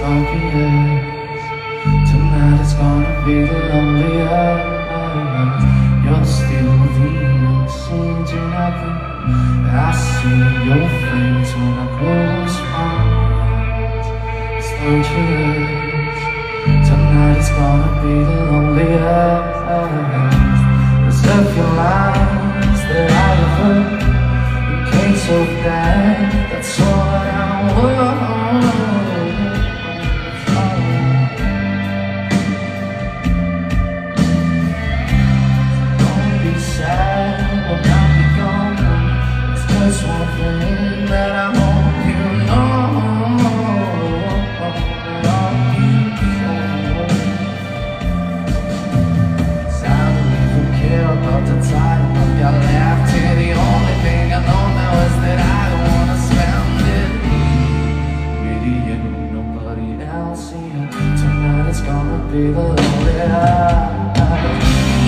obvious. Tonight is gonna be the loneliest. You're still the oxygen I breathe. I see your face when I close my eyes. It's torturous. Tonight is gonna be the loneliest. Reserve your lines that I have heard in case of that. That's all I want. There's one thing that I hope you know. Cause I don't even care about the time I've got left here. The only thing I know now is that I don't wanna spend it with you, nobody else here. Tonight is gonna be the loneliest.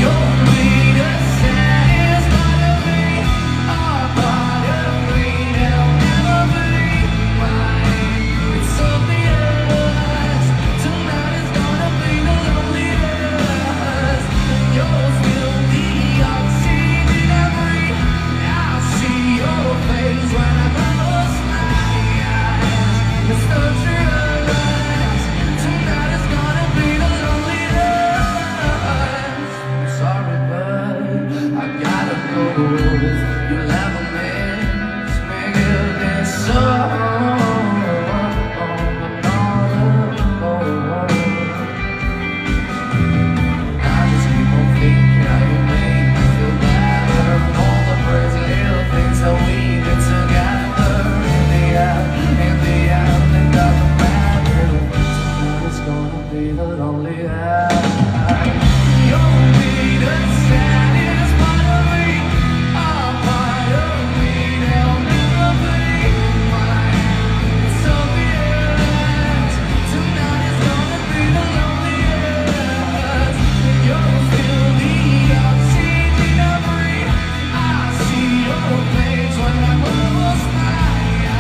You'll be the saddest part of me, a part of me that'll never be mine. It's obvious. Tonight is gonna be the loneliest. You'll feel the oxygen I breathe. I'll see your face when I close my eyes. It's torturous. Tonight is gonna be the loneliest. I'm sorry, but I gotta go. You'll never miss me. This song. I just keep on thinking how you make me feel better. And all the crazy little things that we did together. In the end, it doesn't matter. Tonight is gonna be the loneliest. You'll be the saddest part of me, a part of me that'll never be mine. It's obvious. Tonight is gonna be the loneliest. You'll feel the oxygen I breathe. I see your face when I close my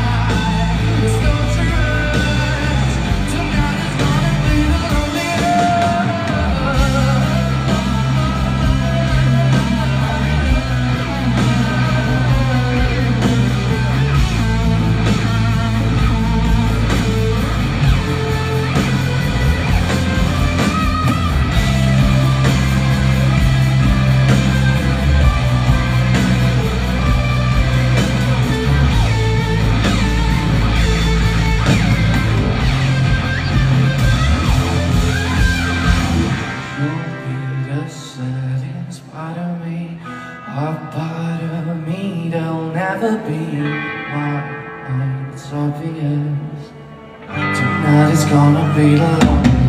eyes. It's torturous. Tonight is gonna be the loneliest. You'll be the saddest part of me, a part of me that'll never be mine. It's obvious. Tonight is gonna be the loneliest.